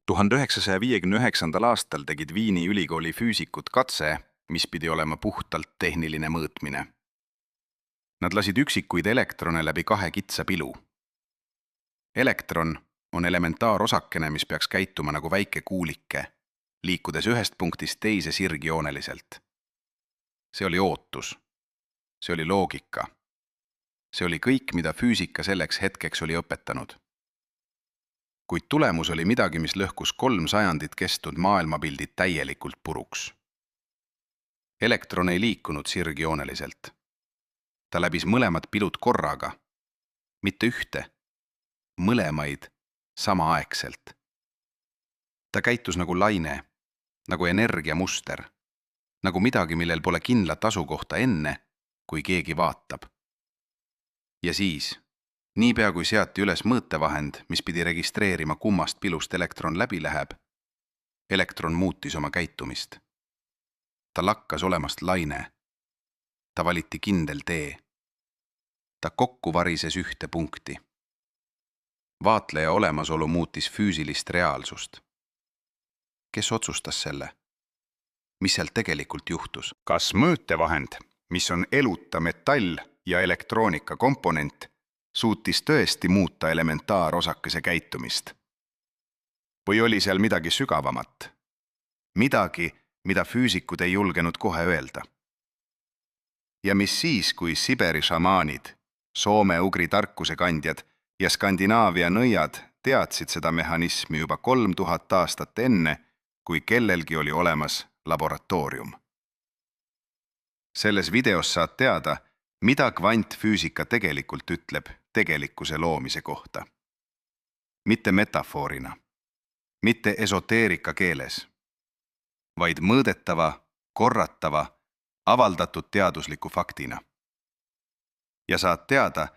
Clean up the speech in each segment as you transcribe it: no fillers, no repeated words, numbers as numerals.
1959. aastal tegid Viini ülikooli füüsikud katse, mis pidi olema puhtalt tehniline mõõtmine. Nad lasid üksikuid elektrone läbi kahe kitsa pilu. Elektron on elementaarosakene, mis peaks käituma nagu väike kuulike, liikudes ühest punktist teise sirgjooneliselt. See oli ootus. See oli loogika. See oli kõik, mida füüsika selleks hetkeks oli õpetanud. Kuid tulemus oli midagi, mis lõhkus 3 sajandit kestnud maailmapildi täielikult puruks. Elektron ei liikunud sirgjooneliselt. Ta läbis mõlemad pilud korraga. Mitte ühte. Mõlemaid samaaegselt. Ta käitus nagu laine, nagu energiamuster, nagu midagi, millel pole kindlat asukohta enne, kui keegi vaatab. Ja siis, niipea kui seati üles mõõtevahend, mis pidi registreerima, kummast pilust elektron läbi läheb, elektron muutis oma käitumist. Ta lakkas olemast laine. Ta valiti kindel tee. Ta kokku varises ühte punkti. Vaatleja olemasolu muutis füüsilist reaalsust. Kes otsustas selle? Mis seal tegelikult juhtus? Kas mõõtevahend, mis on eluta metall ja elektroonika komponent, suutis tõesti muuta elementaarosakese käitumist? Või oli seal midagi sügavamat? Midagi, mida füüsikud ei julgenud kohe öelda? Ja mis siis, kui Siberi šamaanid, soome-ugri tarkusekandjad ja Skandinaavia nõiad teadsid seda mehhanismi juba 3000 aastat enne, kui kellelgi oli olemas laboratoorium? Selles videos saad teada, mida kvantfüüsika tegelikult ütleb tegelikkuse loomise kohta. Mitte metafoorina, mitte esoteerika keeles, vaid mõõdetava, korratava, avaldatud teadusliku faktina. Ja saad teada,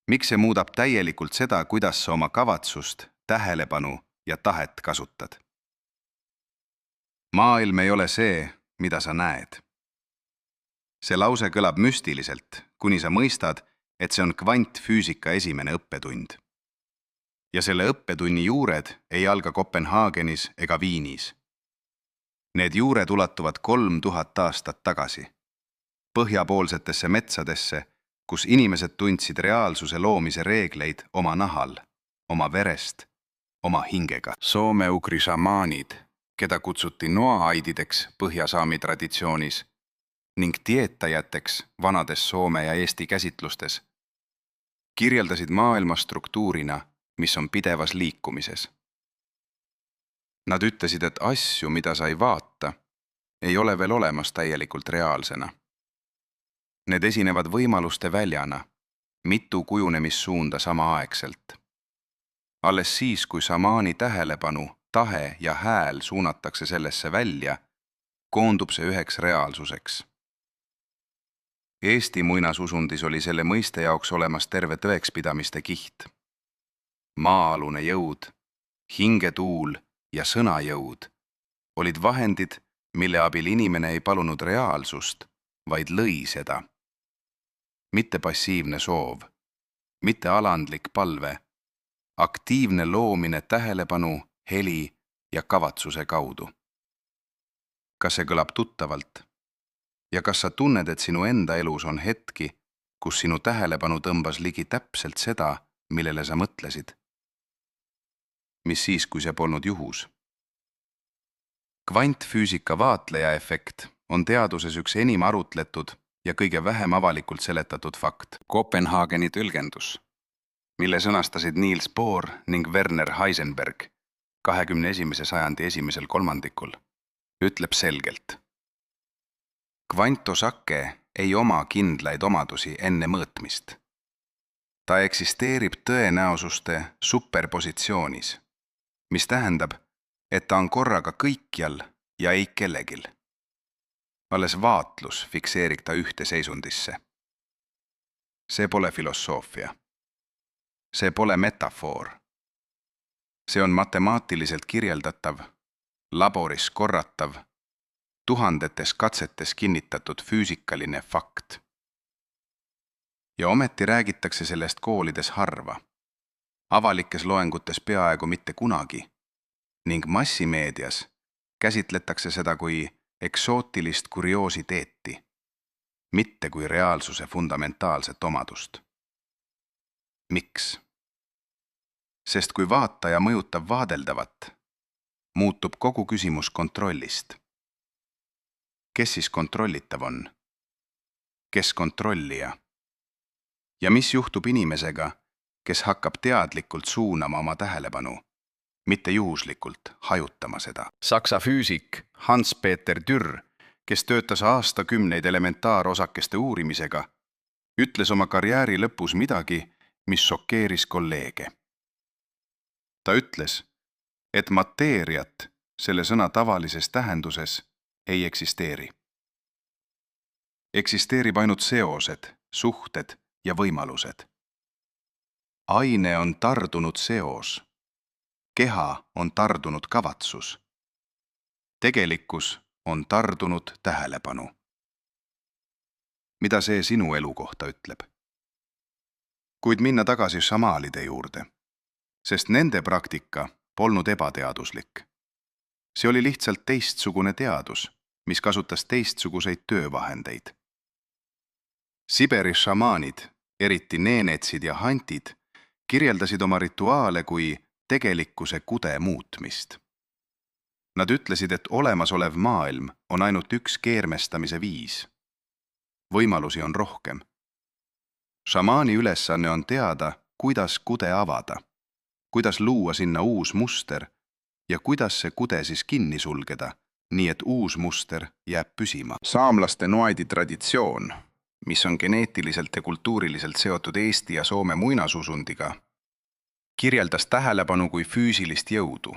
miks see muudab täielikult seda, kuidas sa oma kavatsust, tähelepanu ja tahet kasutad. Maailm ei ole see, mida sa näed. See lause kõlab müstiliselt, kuni sa mõistad, et see on kvantfüüsika esimene õppetund. Ja selle õppetunni juured ei alga Kopenhaagenis ega Viinis. Need juured ulatuvad 3000 aastat tagasi, põhjapoolsetesse metsadesse, kus inimesed tundsid reaalsuse loomise reegleid oma nahal, oma verest, oma hingega. Soome-ugri šamaanid, keda kutsuti noaaidideks põhjasaami traditsioonis ning dieetajateks vanades Soome ja Eesti käsitlustes, kirjeldasid maailma struktuurina, mis on pidevas liikumises. Nad ütlesid, et asju, mida sa ei vaata, ei ole veel olemas täielikult reaalsena. Need esinevad võimaluste väljana, mitu kujunemissuunda samaaegselt. Alles siis, kui šamaani tähelepanu, tahe ja hääl suunatakse sellesse välja, koondub see üheks reaalsuseks. Eesti muinasusundis oli selle mõiste jaoks olemas terve tõekspidamiste kiht. Maa-alune jõud, hingetuul ja sõnajõud olid vahendid, mille abil inimene ei palunud reaalsust, vaid lõi seda. Mitte passiivne soov, mitte alandlik palve, aktiivne loomine tähelepanu, heli ja kavatsuse kaudu. Kas see kõlab tuttavalt? Ja kas sa tunned, et sinu enda elus on hetki, kus sinu tähelepanu tõmbas ligi täpselt seda, millele sa mõtlesid? Mis siis, kui see polnud juhus? Kvantfüüsika vaatleja efekt on teaduses üks enim arutletud ja kõige vähem avalikult seletatud fakt. Kopenhaageni tõlgendus, mille sõnastasid Niels Bohr ning Werner Heisenberg 21. sajandi esimesel kolmandikul, ütleb selgelt. Kvantosake ei oma kindlaid omadusi enne mõõtmist. Ta eksisteerib tõenäosuste superpositsioonis, mis tähendab, et ta on korraga kõikjal ja ei kellegil. Alles vaatlus fikseerib ta ühte seisundisse. See pole filosoofia. See pole metafoor. See on matemaatiliselt kirjeldatav, laboris korratav, tuhandetes katsetes kinnitatud füüsikaline fakt. Ja ometi räägitakse sellest koolides harva, avalikes loengutes peaaegu mitte kunagi, ning massimeedias käsitletakse seda kui eksootilist kurioositeeti, mitte kui reaalsuse fundamentaalset omadust. Miks? Sest kui vaataja mõjutab vaadeldavat, muutub kogu küsimus kontrollist. Kes siis kontrollitav on? Kes kontrollija? Ja mis juhtub inimesega, kes hakkab teadlikult suunama oma tähelepanu, mitte juhuslikult hajutama seda? Saksa füüsik Hans-Peter Dürr, kes töötas aastakümneid elementaarosakeste uurimisega, ütles oma karjääri lõpus midagi, mis šokeeris kolleege. Ta ütles, et mateeriat selle sõna tavalises tähenduses ei eksisteeri. Eksisteerib ainult seosed, suhted ja võimalused. Aine on tardunud seos. Keha on tardunud kavatsus. Tegelikkus on tardunud tähelepanu. Mida see sinu elu kohta ütleb? Kuid minna tagasi šamaalide juurde, sest nende praktika polnud ebateaduslik. See oli lihtsalt teistsugune teadus, mis kasutas teistsuguseid töövahendeid. Siberi šamaanid, eriti neenetsid ja hantid, kirjeldasid oma rituaale kui tegelikkuse kude muutmist. Nad ütlesid, et olemasolev maailm on ainult üks keermestamise viis. Võimalusi on rohkem. Šamaani ülesanne on teada, kuidas kude avada, kuidas luua sinna uus muster ja kuidas see kude siis kinni sulgeda, nii et uus muster jääb püsima. Saamlaste noaidi traditsioon, mis on geneetiliselt ja kultuuriliselt seotud Eesti ja Soome muinasusundiga, kirjeldas tähelepanu kui füüsilist jõudu,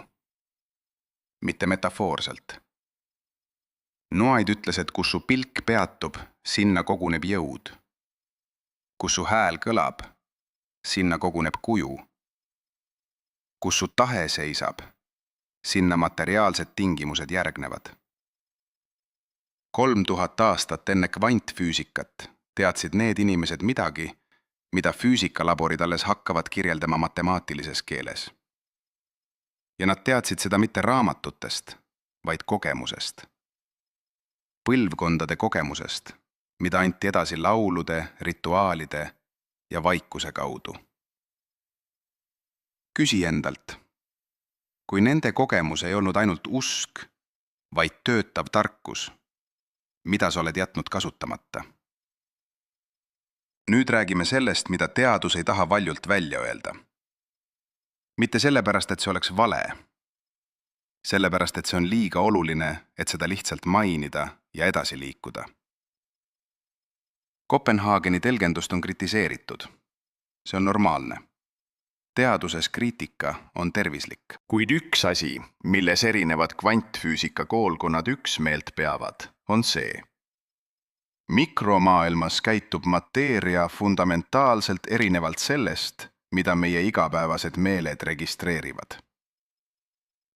mitte metafoorselt. Noaid ütles, et kus su pilk peatub, sinna koguneb jõud. Kus su hääl kõlab, sinna koguneb kuju. Kus su tahe seisab, sinna materiaalsed tingimused järgnevad. 3000 aastat enne kvantfüüsikat teadsid need inimesed midagi, mida füüsikalaborid alles hakkavad kirjeldama matemaatilises keeles. Ja nad teadsid seda mitte raamatutest, vaid kogemusest. Põlvkondade kogemusest, mida anti edasi laulude, rituaalide ja vaikuse kaudu. Küsi endalt, kui nende kogemus ei olnud ainult usk, vaid töötav tarkus, mida sa oled jätnud kasutamata? Nüüd räägime sellest, mida teadus ei taha valjult välja öelda. Mitte sellepärast, et see oleks vale. Sellepärast, et see on liiga oluline, et seda lihtsalt mainida ja edasi liikuda. Kopenhaageni tõlgendust on kritiseeritud. See on normaalne. Teaduses kriitika on tervislik. Kuid üks asi, milles erinevad kvantfüüsika koolkonnad üksmeelt peavad, on see. Mikromaailmas käitub mateeria fundamentaalselt erinevalt sellest, mida meie igapäevased meeled registreerivad.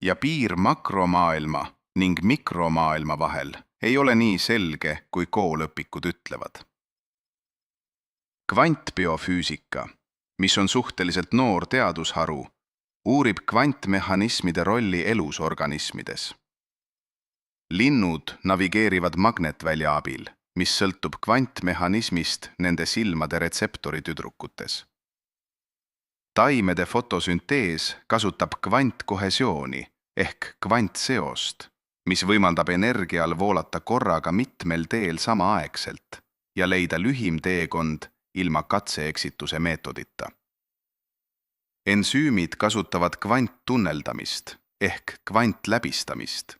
Ja piir makromaailma ning mikromaailma vahel ei ole nii selge, kui koolõpikud ütlevad. Kvantbiofüüsika, mis on suhteliselt noor teadusharu, uurib kvantmehhanismide rolli elusorganismides. Linnud navigeerivad magnetvälja abil, mis sõltub kvantmehhanismist nende silmade retseptoritüdrukutes. Taimede fotosüntees kasutab kvantkohesiooni ehk kvantseost, mis võimaldab energial voolata korraga mitmel teel samaaegselt ja leida lühim teekond ilma katseeksituse meetodita. Ensüümid kasutavad kvanttunneldamist ehk kvantläbistamist,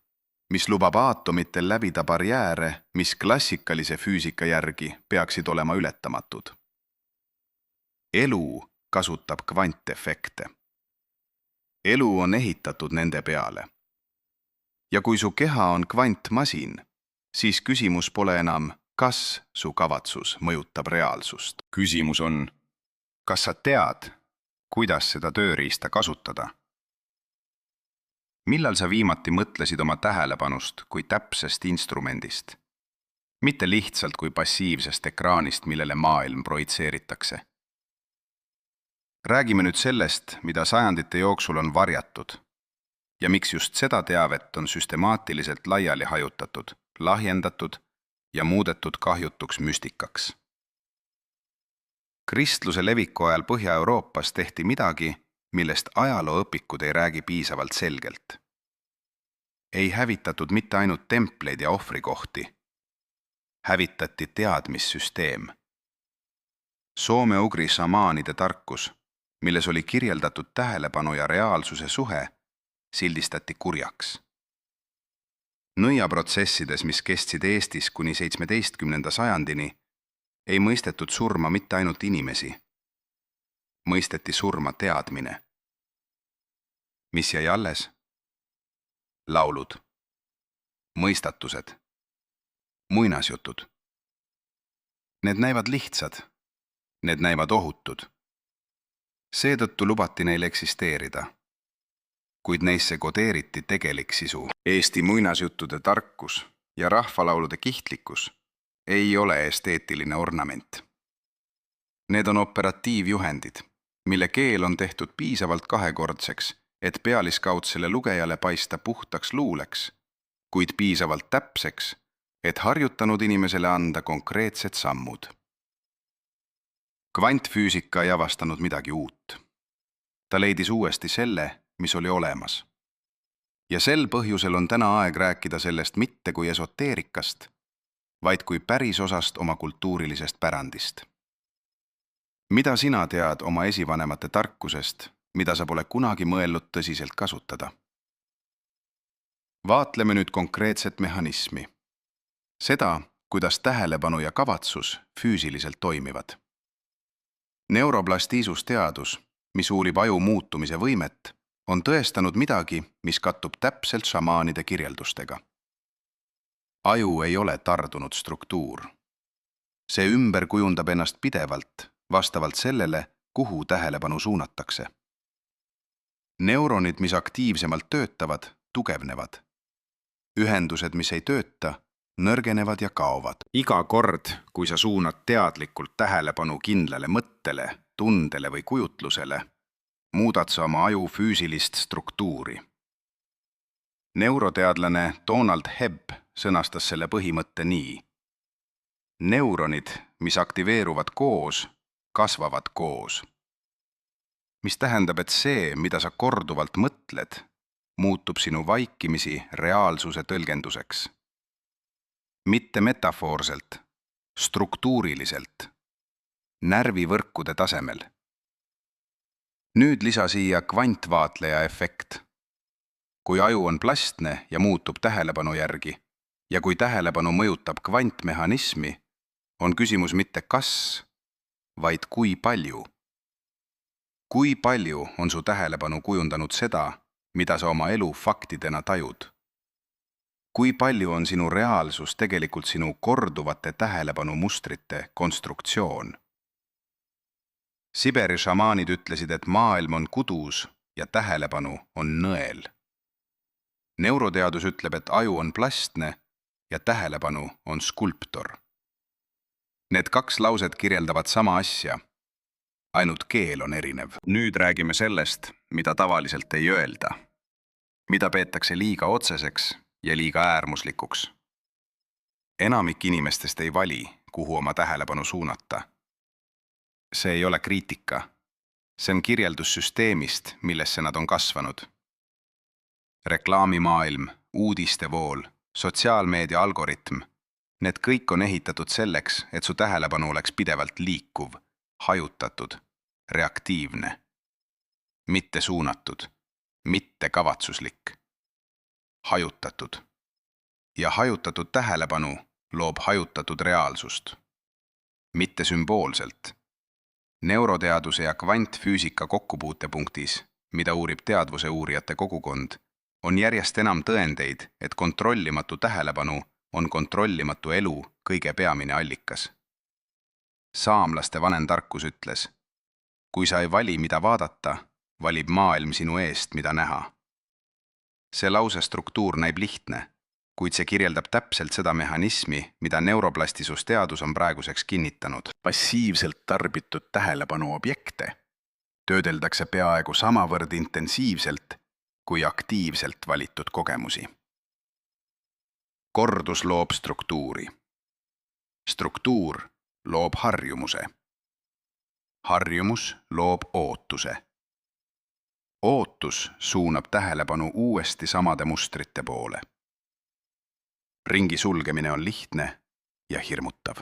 mis lubab aatomitel läbida barjääre, mis klassikalise füüsika järgi peaksid olema ületamatud. Elu kasutab kvantefekte. Elu on ehitatud nende peale. Ja kui su keha on kvantmasin, siis küsimus pole enam, kas su kavatsus mõjutab reaalsust. Küsimus on, kas sa tead, kuidas seda tööriista kasutada? Millal sa viimati mõtlesid oma tähelepanust kui täpsest instrumendist? Mitte lihtsalt kui passiivsest ekraanist, millele maailm projitseeritakse. Räägime nüüd sellest, mida sajandite jooksul on varjatud. ja miks just seda teavet on süstemaatiliselt laiali hajutatud, lahjendatud ja muudetud kahjutuks müstikaks. Kristluse leviku ajal Põhja-Euroopas tehti midagi, millest ajalooõpikud ei räägi piisavalt selgelt. Ei hävitatud mitte ainult templeid ja ohvrikohti, hävitati teadmissüsteem. Soome-ugri šamaanide tarkus, milles oli kirjeldatud tähelepanu ja reaalsuse suhe, sildistati kurjaks. Nõiaprotsessides, mis kestsid Eestis kuni 17. sajandini, ei mõistetud surma mitte ainult inimesi, mõisteti surma teadmine. Mis jäi alles? Laulud, mõistatused, muinasjutud. Need näivad lihtsad, need näivad ohutud. Seetõttu lubati neil eksisteerida, kuid neisse kodeeriti tegelik sisu. Eesti muinasjuttude tarkus ja rahvalaulude kihtlikkus ei ole esteetiline ornament. Need on operatiivjuhendid, mille keel on tehtud piisavalt kahekordseks, et pealiskaudsele lugejale paista puhtaks luuleks, kuid piisavalt täpseks, et harjutanud inimesele anda konkreetsed sammud. Kvantfüüsika ei avastanud midagi uut. Ta leidis uuesti selle, mis oli olemas. Ja sel põhjusel on täna aeg rääkida sellest mitte kui esoteerikast, vaid kui päris osast oma kultuurilisest pärandist. Mida sina tead oma esivanemate tarkusest, mida sa pole kunagi mõelnud tõsiselt kasutada? Vaatleme nüüd konkreetset mehhanismi. Seda, kuidas tähelepanu ja kavatsus füüsiliselt toimivad. Neuroplastiisusteadus, mis uurib aju muutumise võimet, on tõestanud midagi, mis kattub täpselt šamaanide kirjeldustega. Aju ei ole tardunud struktuur. See ümber kujundab ennast pidevalt, vastavalt sellele, kuhu tähelepanu suunatakse. Neuronid, mis aktiivsemalt töötavad, tugevnevad. Ühendused, mis ei tööta, nõrgenevad ja kaovad. Iga kord, kui sa suunad teadlikult tähelepanu kindlale mõttele, tundele või kujutlusele, muudad sa oma aju füüsilist struktuuri. Neuroteadlane Donald Hebb sõnastas selle põhimõtte nii. Neuronid, mis aktiveeruvad koos, kasvavad koos. Mis tähendab, et see, mida sa korduvalt mõtled, muutub sinu vaikimisi reaalsuse tõlgenduseks. Mitte metafoorselt, struktuuriliselt, närvivõrkude tasemel. Nüüd lisa siia kvantvaatleja efekt. Kui aju on plastne ja muutub tähelepanu järgi ja kui tähelepanu mõjutab kvantmehhanismi, on küsimus mitte kas, vaid kui palju. Kui palju on su tähelepanu kujundanud seda, mida sa oma elu faktidena tajud? Kui palju on sinu reaalsus tegelikult sinu korduvate tähelepanumustrite konstruktsioon? Siberi šamaanid ütlesid, et maailm on kudus ja tähelepanu on nõel. Neuroteadus ütleb, et aju on plastne ja tähelepanu on skulptor. Need kaks lauset kirjeldavad sama asja, ainult keel on erinev. Nüüd räägime sellest, mida tavaliselt ei öelda, mida peetakse liiga otseseks ja liiga äärmuslikuks. Enamik inimestest ei vali, kuhu oma tähelepanu suunata. See ei ole kriitika. See on kirjeldus süsteemist, millesse nad on kasvanud. Reklaamimaailm, uudistevool, sotsiaalmeedia algoritm, need kõik on ehitatud selleks, et su tähelepanu oleks pidevalt liikuv, hajutatud, reaktiivne. Mitte suunatud, mitte kavatsuslik. Hajutatud. Ja hajutatud tähelepanu loob hajutatud reaalsust. Mitte sümboolselt. Neuroteaduse ja kvantfüüsika kokkupuutepunktis, mida uurib teadvuse uurijate kogukond, on järjest enam tõendeid, et kontrollimatu tähelepanu on kontrollimatu elu kõige peamine allikas. Saamlaste vanem tarkus ütles, kui sa ei vali, mida vaadata, valib maailm sinu eest, mida näha. See lause struktuur näib lihtne, kuid see kirjeldab täpselt seda mehhanismi, mida neuroplastisusteadus on praeguseks kinnitanud. Passiivselt tarbitud tähelepanu objekte töödeldakse peaaegu samavõrd intensiivselt kui aktiivselt valitud kogemusi. Kordus loob struktuuri. Struktuur loob harjumuse. Harjumus loob ootuse. Ootus suunab tähelepanu uuesti samade mustrite poole. Ringi sulgemine on lihtne ja hirmutav.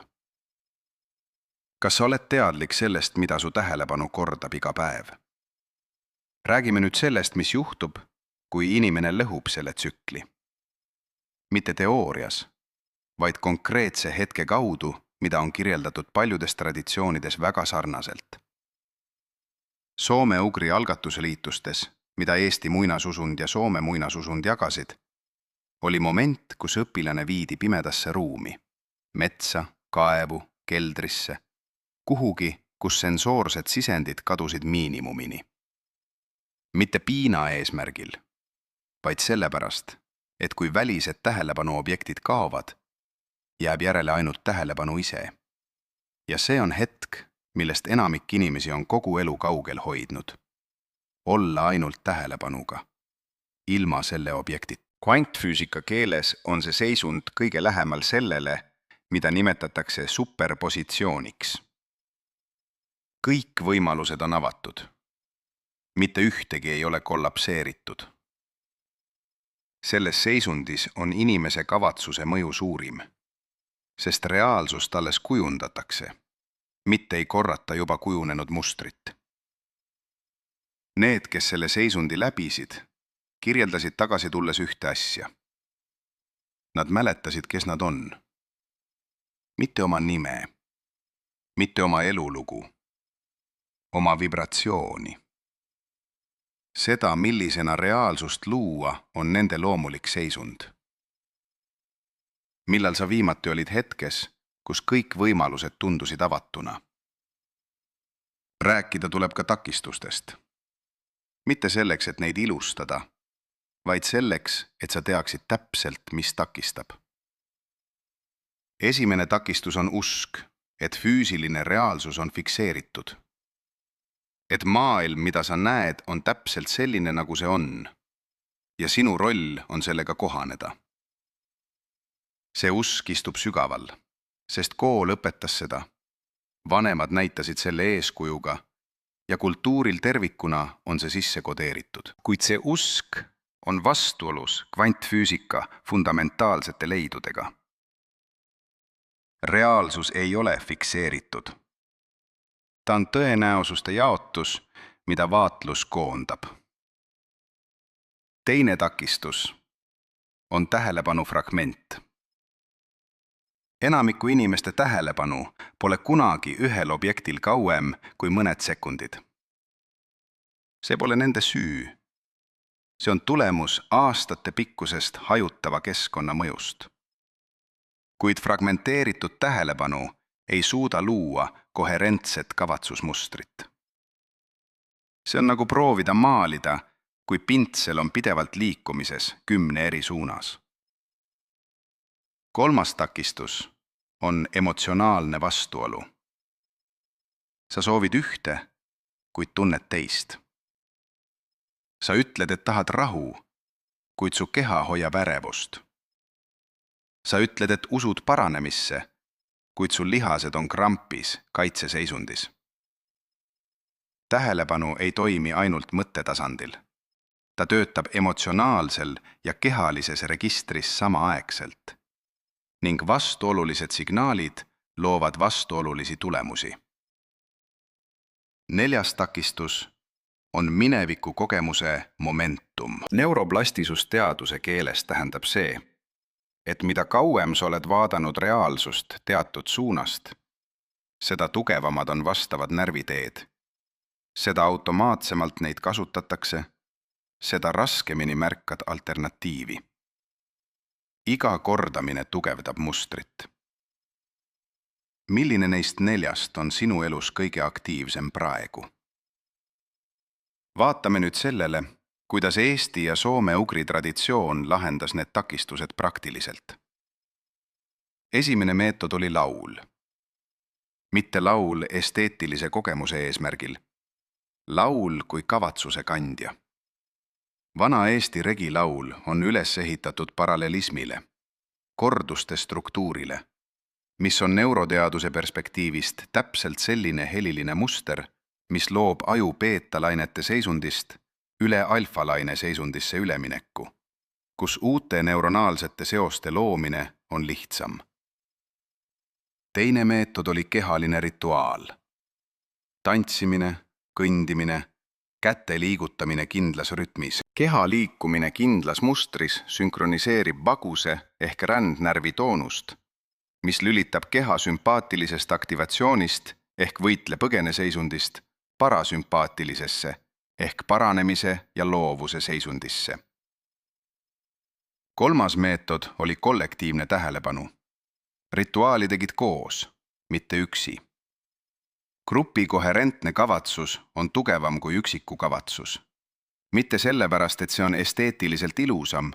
Kas sa oled teadlik sellest, mida su tähelepanu kordab iga päev? Räägime nüüd sellest, mis juhtub, kui inimene lõhub selle tsükli. Mitte teoorias, vaid konkreetse hetke kaudu, mida on kirjeldatud paljudes traditsioonides väga sarnaselt. Soome-ugri algatusliitustes, mida Eesti muinasusund ja Soome muinasusund jagasid, oli moment, kus õpilane viidi pimedasse ruumi, metsa, kaevu, keldrisse, kuhugi, kus sensoorsed sisendid kadusid miinimumini. Mitte piina eesmärgil, vaid sellepärast, et kui välised tähelepanuobjektid kaovad, jääb järele ainult tähelepanu ise. Ja see on hetk, millest enamik inimesi on kogu elu kaugel hoidnud. Olla ainult tähelepanuga, ilma selle objektita. Kvantfüüsika keeles on see seisund kõige lähemal sellele, mida nimetatakse superpositsiooniks. Kõik võimalused on avatud. Mitte ühtegi ei ole kollapseeritud. Selles seisundis on inimese kavatsuse mõju suurim, sest reaalsust alles kujundatakse, mitte ei korrata juba kujunenud mustrit. Need, kes selle seisundi läbisid, kirjeldasid tagasi tulles ühte asja. Nad mäletasid, kes nad on. Mitte oma nime, mitte oma elulugu, oma vibratsiooni. Seda, millisena reaalsust luua, on nende loomulik seisund. Millal sa viimati olid hetkes, kus kõik võimalused tundusid avatuna? Rääkida tuleb ka takistustest. Mitte selleks, et neid ilustada, vaid selleks, et sa teaksid täpselt, mis takistab. Esimene takistus on usk, et füüsiline reaalsus on fikseeritud. Et maailm, mida sa näed, on täpselt selline, nagu see on, ja sinu roll on sellega kohaneda. See usk istub sügaval, sest kool õpetas seda, vanemad näitasid selle eeskujuga ja kultuuril tervikuna on see sisse kodeeritud. Kuid see usk on vastuolus kvantfüüsika fundamentaalsete leidudega. Reaalsus ei ole fikseeritud. Ta on tõenäosuste jaotus, mida vaatlus koondab. Teine takistus on tähelepanu fragment. Enamiku inimeste tähelepanu pole kunagi ühel objektil kauem kui mõned sekundid. See pole nende süü. See on tulemus aastate pikkusest hajutava keskkonna mõjust. Kuid fragmenteeritud tähelepanu ei suuda luua koherentset kavatsusmustrit. See on nagu proovida maalida, kui pintsel on pidevalt liikumises 10 eri suunas. Kolmas takistus on emotsionaalne vastuolu. Sa soovid ühte, kuid tunned teist. Sa ütled, et tahad rahu, kuid su keha hoiab ärevust. Sa ütled, et usud paranemisse, kuid sul lihased on krampis, kaitseseisundis. Tähelepanu ei toimi ainult mõttetasandil. Ta töötab emotsionaalsel ja kehalises registris samaaegselt. Ning vastuolulised signaalid loovad vastuolulisi tulemusi. Neljas takistus on mineviku kogemuse momentum. Neuroplastisusteaduse keeles tähendab see, et mida kauem sa oled vaadanud reaalsust teatud suunast, seda tugevamad on vastavad närviteed. Seda automaatsemalt neid kasutatakse, seda raskemini märkad alternatiivi. Iga kordamine tugevdab mustrit. Milline neist neljast on sinu elus kõige aktiivsem praegu? Vaatame nüüd sellele, kuidas Eesti ja soome-ugri traditsioon lahendas need takistused praktiliselt. Esimene meetod oli laul. Mitte laul esteetilise kogemuse eesmärgil. Laul kui kavatsuse kandja. Vana Eesti regilaul on üles ehitatud parallelismile, korduste struktuurile, mis on neuroteaduse perspektiivist täpselt selline heliline muster, mis loob aju beetalainete seisundist üle alfalaine seisundisse ülemineku, kus uute neuronaalsete seoste loomine on lihtsam. Teine meetod oli kehaline rituaal. Tantsimine, kõndimine, käte liigutamine kindlas rütmis. Keha liikumine kindlas mustris sünkroniseerib vaguse ehk rändnärvi toonust, mis lülitab keha sümpaatilisest aktivatsioonist ehk võitle-põgene seisundist parasümpaatilisesse ehk paranemise ja loovuse seisundisse. Kolmas meetod oli kollektiivne tähelepanu. Rituaali tegid koos, mitte üksi. Grupi koherentne kavatsus on tugevam kui üksiku kavatsus. Mitte sellepärast, et see on esteetiliselt ilusam,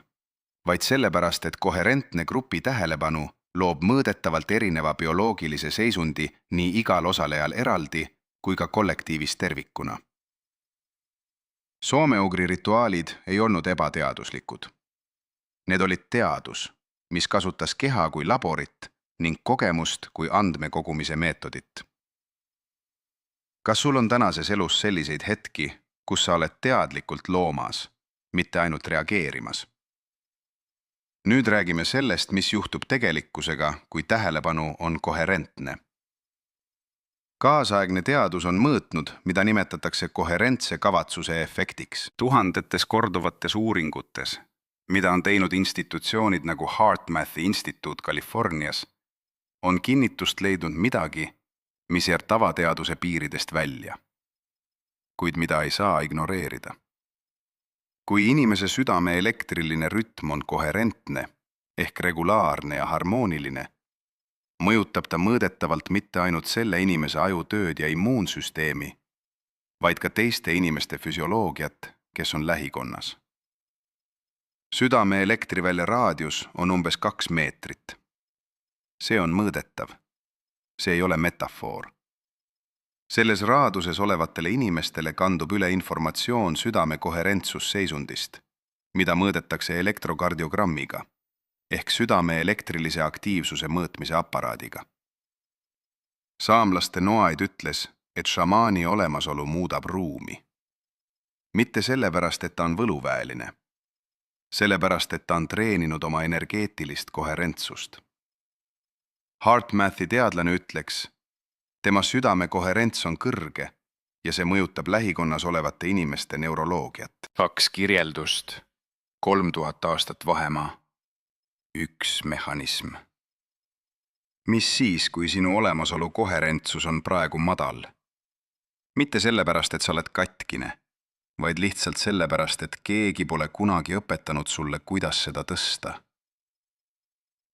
vaid sellepärast, et koherentne grupi tähelepanu loob mõõdetavalt erineva bioloogilise seisundi nii igal osalejal eraldi kui ka kollektiivis tervikuna. Soome-ugri rituaalid ei olnud ebateaduslikud. Need olid teadus, mis kasutas keha kui laborit ning kogemust kui andmekogumise meetodit. Kas sul on tänases elus selliseid hetki, kus sa oled teadlikult loomas, mitte ainult reageerimas? Nüüd räägime sellest, mis juhtub tegelikkusega, kui tähelepanu on koherentne. Kaasaegne teadus on mõõtnud, mida nimetatakse koherentse kavatsuse efektiks. Tuhandetes korduvates uuringutes, mida on teinud institutsioonid nagu HeartMathi instituut Californias, on kinnitust leidnud midagi, mis jääb tavateaduse piiridest välja, kuid mida ei saa ignoreerida. Kui inimese südame elektriline rütm on koherentne ehk regulaarne ja harmooniline, mõjutab ta mõõdetavalt mitte ainult selle inimese ajutööd ja immuunsüsteemi, vaid ka teiste inimeste füsioloogiat, kes on lähikonnas. Südame elektrivälja raadius on umbes 2 meetrit. See on mõõdetav. See ei ole metafoor. Selles raaduses olevatele inimestele kandub üle informatsioon südame koherentsusseisundist, mida mõõdetakse elektrokardiogrammiga, ehk südame elektrilise aktiivsuse mõõtmise aparaadiga. Saamlaste Noaid ütles, et šamaani olemasolu muudab ruumi. Mitte sellepärast, et ta on võluväeline. Sellepärast, et ta on treeninud oma energeetilist koherentsust. HeartMathi teadlane ütleks, tema südame koherents on kõrge ja see mõjutab lähikonnas olevate inimeste neuroloogiat. 2 kirjeldust, 3000 aastat vahemaa, 1 mehhanism. Mis siis, kui sinu olemasolu koherentsus on praegu madal? Mitte sellepärast, et sa oled katkine, vaid lihtsalt sellepärast, et keegi pole kunagi õpetanud sulle, kuidas seda tõsta.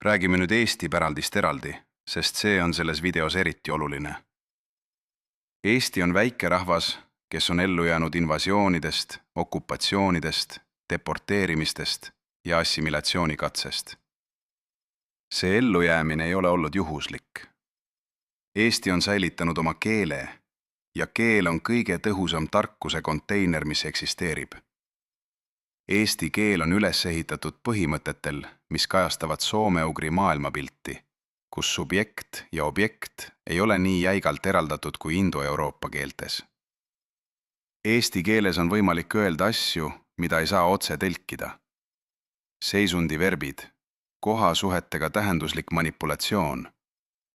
Räägime nüüd Eesti päraldist eraldi, sest see on selles videos eriti oluline. Eesti on väike rahvas, kes on ellu jäänud invasioonidest, okupatsioonidest, deporteerimistest ja assimilatsioonikatsest. See ellujäämine ei ole olnud juhuslik. Eesti on säilitanud oma keele ja keel on kõige tõhusam tarkuse konteiner, mis eksisteerib. Eesti keel on üles ehitatud põhimõtetel, mis kajastavad soome-ugri maailmapilti, kus subjekt ja objekt ei ole nii jäigalt eraldatud kui Indo-Euroopa keeltes. Eesti keeles on võimalik öelda asju, mida ei saa otse tõlkida. Seisundi verbid, kohasuhetega tähenduslik manipulatsioon,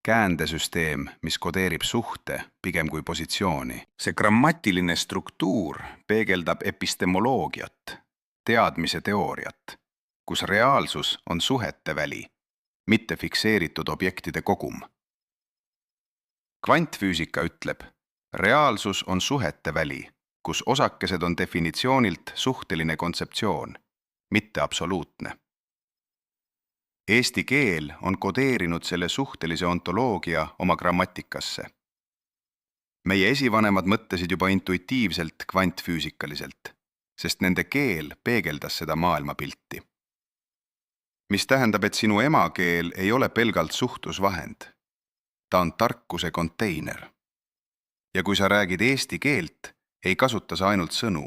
käändesüsteem, mis kodeerib suhte pigem kui positsiooni. See grammatiline struktuur peegeldab epistemoloogiat, teadmise teooriat, kus reaalsus on suhete väli, mitte fikseeritud objektide kogum. Kvantfüüsika ütleb, reaalsus on suhete väli, kus osakesed on definitsioonilt suhteline kontseptsioon, mitte absoluutne. Eesti keel on kodeerinud selle suhtelise ontoloogia oma grammatikasse. Meie esivanemad mõtlesid juba intuitiivselt kvantfüüsikaliselt, sest nende keel peegeldas seda maailmapilti. Mis tähendab, et sinu emakeel ei ole pelgalt suhtlusvahend. Ta on tarkuse konteiner. Ja kui sa räägid eesti keelt, ei kasuta sa ainult sõnu.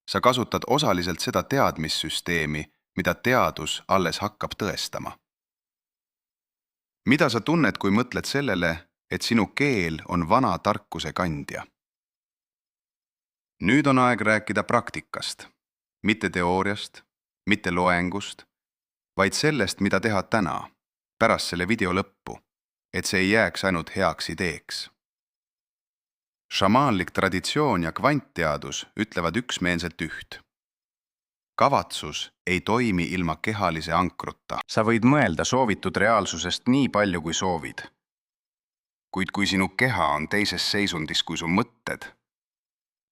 Sa kasutad osaliselt seda teadmissüsteemi, mida teadus alles hakkab tõestama. Mida sa tunned, kui mõtled sellele, et sinu keel on vana tarkuse kandja? Nüüd on aeg rääkida praktikast, mitte teooriast, mitte loengust, vaid sellest, mida teha täna, pärast selle video lõppu, et see ei jääks ainult heaks ideeks. Šamaanlik traditsioon ja kvantteadus ütlevad üksmeelselt üht. Kavatsus ei toimi ilma kehalise ankruta. Sa võid mõelda soovitud reaalsusest nii palju, kui soovid. Kuid kui sinu keha on teises seisundis kui su mõtted,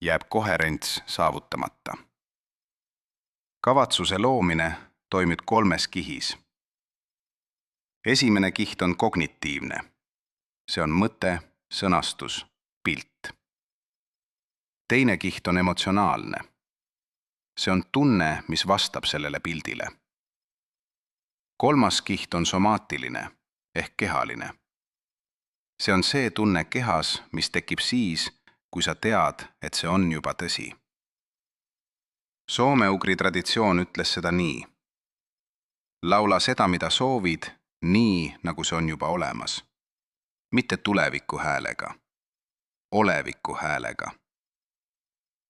jääb koherents saavutamata. Kavatsuse loomine toimib 3 kihis. Esimene kiht on kognitiivne. See on mõte, sõnastus, pilt. Teine kiht on emotsionaalne. See on tunne, mis vastab sellele pildile. 3. kiht on somaatiline ehk kehaline. See on see tunne kehas, mis tekib siis, kui sa tead, et see on juba tõsi. Soome-ugri traditsioon ütles seda nii. Laula seda, mida soovid, nii, nagu see on juba olemas. Mitte tuleviku häälega. Oleviku häälega.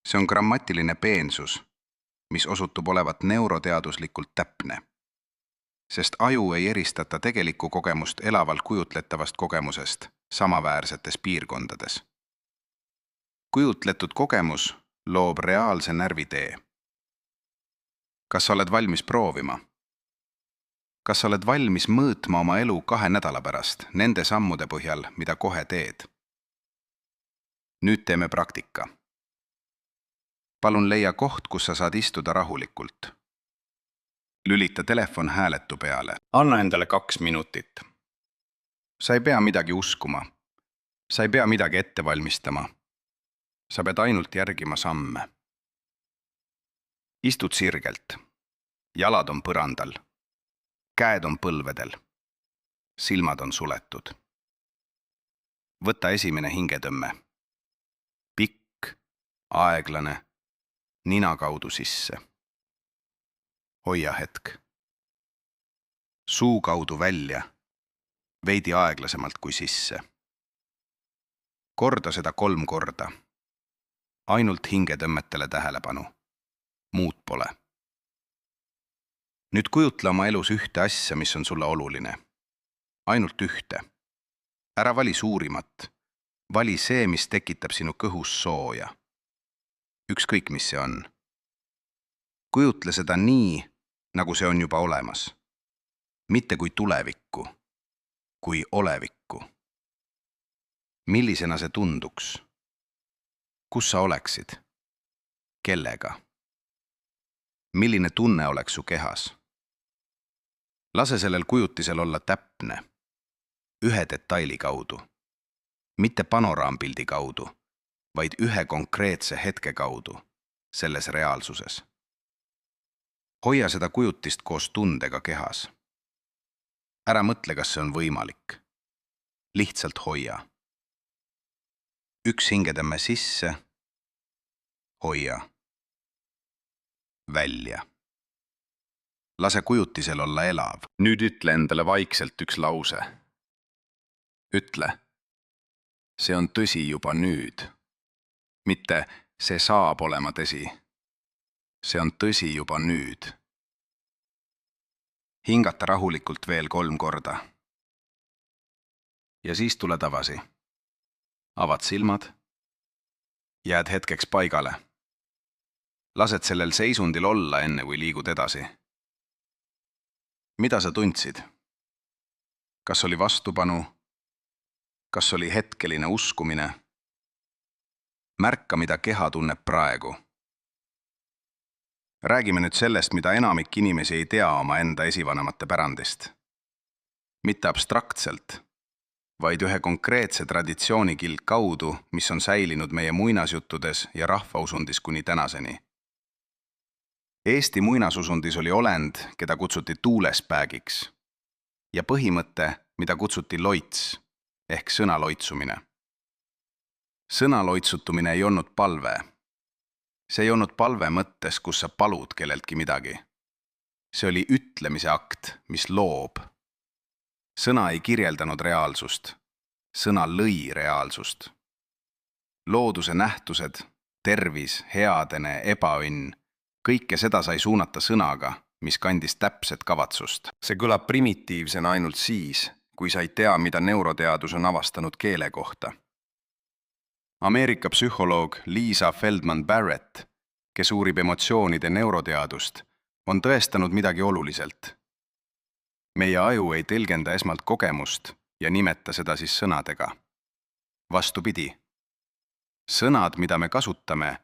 See on grammatiline peensus, mis osutub olevat neuroteaduslikult täpne. Sest aju ei eristata tegelikku kogemust elavalt kujutletavast kogemusest samaväärsetes piirkondades. Kujutletud kogemus loob reaalse närvitee. Kas sa oled valmis proovima? Kas sa oled valmis mõõtma oma elu 2 nädala pärast nende sammude põhjal, mida kohe teed? Nüüd teeme praktika. Palun leia koht, kus sa saad istuda rahulikult. Lülita telefon hääletu peale. Anna endale 2 minutit. Sa ei pea midagi uskuma. Sa ei pea midagi ette valmistama. Sa pead ainult järgima samme. Istud sirgelt. Jalad on põrandal. Käed on põlvedel. Silmad on suletud. Võta esimene hingetõmme. Pikk, aeglane, nina kaudu sisse. Hoia hetk. Suu kaudu välja, veidi aeglasemalt kui sisse. Korda seda 3 korda. Ainult hingetõmmetele tähelepanu. Muud pole. Nüüd kujutle oma elus ühte asja, mis on sulle oluline. Ainult ühte. Ära vali suurimat. Vali see, mis tekitab sinu kõhus sooja. Ükskõik, mis see on. Kujutle seda nii, nagu see on juba olemas. Mitte kui tulevikku, kui olevikku. Millisena see tunduks? Kus sa oleksid? Kellega? Milline tunne oleks su kehas? Lase sellel kujutisel olla täpne. Ühe detaili kaudu. Mitte panoraampildi kaudu, vaid ühe konkreetse hetke kaudu selles reaalsuses. Hoia seda kujutist koos tundega kehas. Ära mõtle, kas see on võimalik. Lihtsalt hoia. 1 hingetõmme sisse. Hoia. Välja. Lase kujutisel olla elav. Nüüd ütle endale vaikselt 1 lause. Ütle. See on tõsi juba nüüd. Mitte see saab olema tõsi. See on tõsi juba nüüd. Hingata rahulikult veel 3 korda. Ja siis tule tagasi. Avad silmad. Jääd hetkeks paigale. Lased sellel seisundil olla enne, kui liigud edasi. Mida sa tundsid? Kas oli vastupanu? Kas oli hetkeline uskumine? Märka, mida keha tunneb praegu. Räägime nüüd sellest, mida enamik inimesi ei tea oma enda esivanemate pärandist. Mitte abstraktselt, vaid ühe konkreetse traditsioonikilg kaudu, mis on säilinud meie muinasjuttudes ja rahvausundis kuni tänaseni. Eesti muinasusundis oli olend, keda kutsuti tuulespäägiks, ja põhimõte, mida kutsuti loits, ehk sõnaloitsumine. Sõnaloitsutumine ei olnud palve. See ei olnud palve mõttes, kus sa palud kelleltki midagi. See oli ütlemise akt, mis loob. Sõna ei kirjeldanud reaalsust. Sõna lõi reaalsust. Looduse nähtused, tervis, headene, ebaõnn, kõike seda sai suunata sõnaga, mis kandis täpset kavatsust. See kõlab primitiivsena ainult siis, kui sa ei tea, mida neuroteadus on avastanud keele kohta. Ameerika psühholoog Lisa Feldman Barrett, kes uurib emotsioonide neuroteadust, on tõestanud midagi oluliselt. Meie aju ei tõlgenda esmalt kogemust ja nimeta seda siis sõnadega. Vastupidi. Sõnad, mida me kasutame,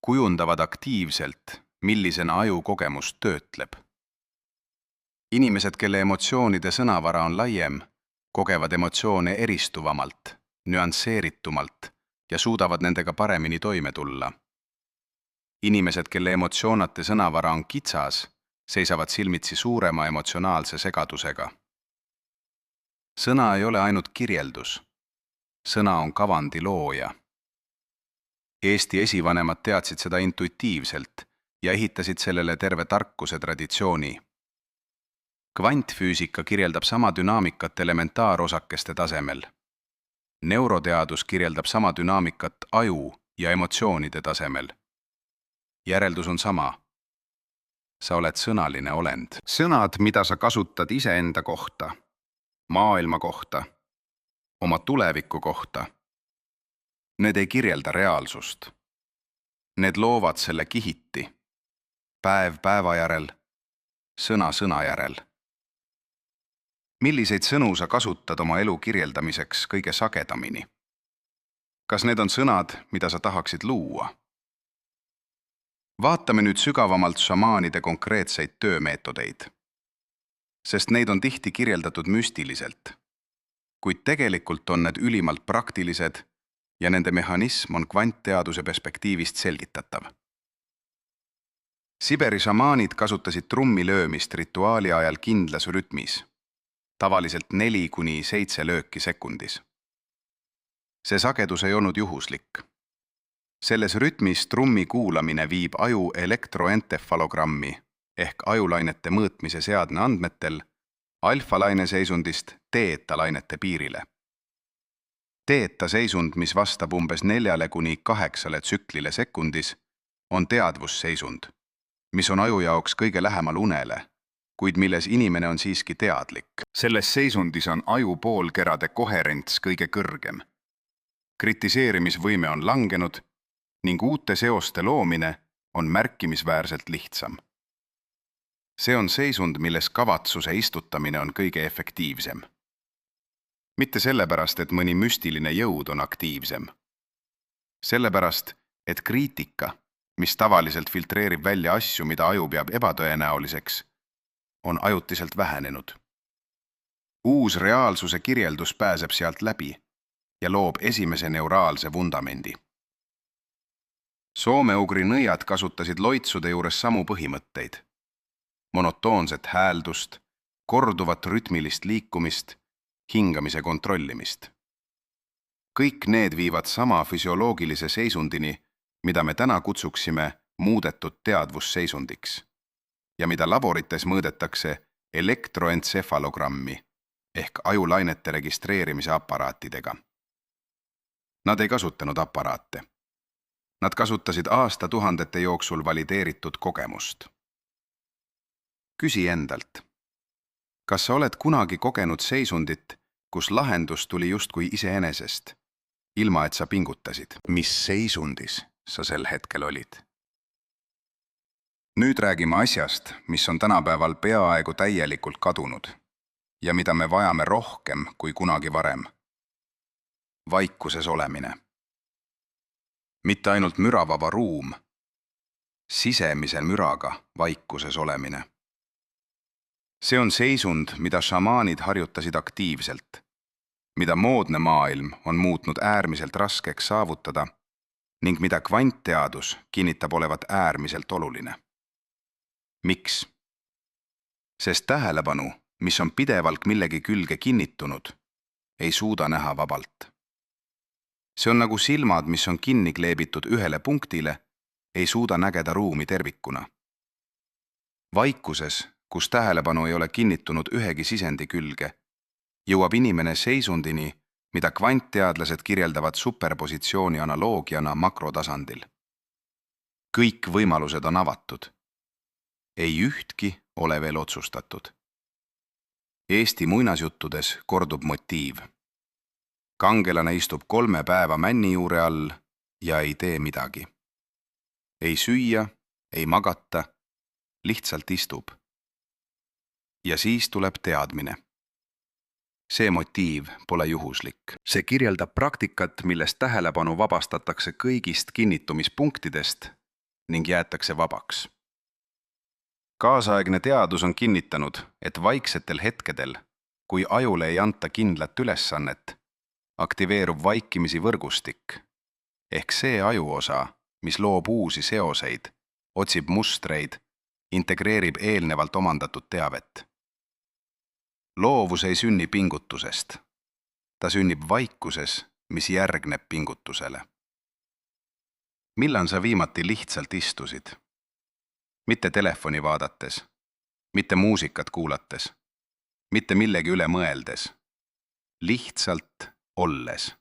kujundavad aktiivselt, millisena aju kogemus töötleb. Inimesed, kelle emotsioonide sõnavara on laiem, kogevad emotsioone eristuvamalt, nüansseeritumalt ja suudavad nendega paremini toime tulla. Inimesed, kelle emotsioonate sõnavara on kitsas, seisavad silmitsi suurema emotsionaalse segadusega. Sõna ei ole ainult kirjeldus. Sõna on kavandi looja. Eesti esivanemad teadsid seda intuitiivselt ja ehitasid sellele terve tarkuse traditsiooni. Kvantfüüsika kirjeldab sama dünaamikat elementaarosakeste tasemel. Neuroteadus kirjeldab sama dünaamikat aju ja emotsioonide tasemel. Järeldus on sama. Sa oled sõnaline olend. Sõnad, mida sa kasutad iseenda kohta, maailma kohta, oma tuleviku kohta. Need ei kirjelda reaalsust. Need loovad selle kihiti. Päev päeva järel, sõna sõna järel. Milliseid sõnu sa kasutad oma elu kirjeldamiseks kõige sagedamini? Kas need on sõnad, mida sa tahaksid luua? Vaatame nüüd sügavamalt šamaanide konkreetseid töömeetodeid. Sest neid on tihti kirjeldatud müstiliselt. Kuid tegelikult on need ülimalt praktilised ja nende mehhanism on kvantteaduse perspektiivist selgitatav. Siberi šamaanid kasutasid trummi löömist rituaali ajal kindlas rütmis, tavaliselt 4–7 lööki sekundis. See sagedus ei olnud juhuslik. Selles rütmis trummi kuulamine viib aju elektroentefalogrammi ehk ajulainete mõõtmise seadme andmetel alfalaine seisundist teeta-lainete piirile. Teeta-seisund, mis vastab umbes 4–8 tsüklile sekundis, on teadvusseisund, mis on aju jaoks kõige lähemal unele, kuid milles inimene on siiski teadlik. Selles seisundis on aju poolkerade koherents kõige kõrgem. Kritiseerimisvõime on langenud ning uute seoste loomine on märkimisväärselt lihtsam. See on seisund, milles kavatsuse istutamine on kõige efektiivsem. Mitte sellepärast, et mõni müstiline jõud on aktiivsem. Sellepärast, et kriitika, mis tavaliselt filtreerib välja asju, mida aju peab ebatõenäoliseks, on ajutiselt vähenenud. Uus reaalsuse kirjeldus pääseb sealt läbi ja loob esimese neuraalse vundamendi. Soome-ugri nõiad kasutasid loitsude juures samu põhimõtteid. Monotoonset hääldust, korduvat rütmilist liikumist, hingamise kontrollimist. Kõik need viivad sama füsioloogilise seisundini, mida me täna kutsuksime muudetud teadvusseisundiks ja mida laborites mõõdetakse elektroentsefalogrammi ehk ajulainete registreerimise aparaatidega. Nad ei kasutanud aparaate. Nad kasutasid aastatuhandete jooksul valideeritud kogemust. Küsi endalt, kas sa oled kunagi kogenud seisundit, kus lahendus tuli justkui iseenesest, ilma et sa pingutasid? Mis seisundis sa sel hetkel olid? Nüüd räägime asjast, mis on tänapäeval peaaegu täielikult kadunud ja mida me vajame rohkem kui kunagi varem. Vaikuses olemine. Mitte ainult müravaba ruum, sisemise müraga vaikuses olemine. See on seisund, mida šamaanid harjutasid aktiivselt, mida moodne maailm on muutnud äärmiselt raskeks saavutada ning mida kvantteadus kinnitab olevat äärmiselt oluline. Miks? Sest tähelepanu, mis on pidevalt millegi külge kinnitunud, ei suuda näha vabalt. See on nagu silmad, mis on kinni kleebitud ühele punktile ei suuda nägeda ruumi tervikuna. Vaikuses, kus tähelepanu ei ole kinnitunud ühegi sisendi külge, jõuab inimene seisundini, mida kvantteadlased kirjeldavad superpositsiooni analoogiana makrotasandil. Kõik võimalused on avatud. Ei ühtki ole veel otsustatud. Eesti muinasjuttudes kordub motiiv. Kangelane istub 3 päeva männi juure all ja ei tee midagi. Ei süüa, ei magata, lihtsalt istub. Ja siis tuleb teadmine. See motiiv pole juhuslik. See kirjeldab praktikat, millest tähelepanu vabastatakse kõigist kinnitumispunktidest ning jäetakse vabaks. Kaasaegne teadus on kinnitanud, et vaiksetel hetkedel, kui ajule ei anta kindlat ülesannet, aktiveerub vaikimisi võrgustik, ehk see ajuosa, mis loob uusi seoseid, otsib mustreid, integreerib eelnevalt omandatud teavet. Loovus ei sünni pingutusest. Ta sünnib vaikuses, mis järgneb pingutusele. Millal sa viimati lihtsalt istusid? Mitte telefoni vaadates, mitte muusikat kuulates, mitte millegi üle mõeldes. Lihtsalt olles.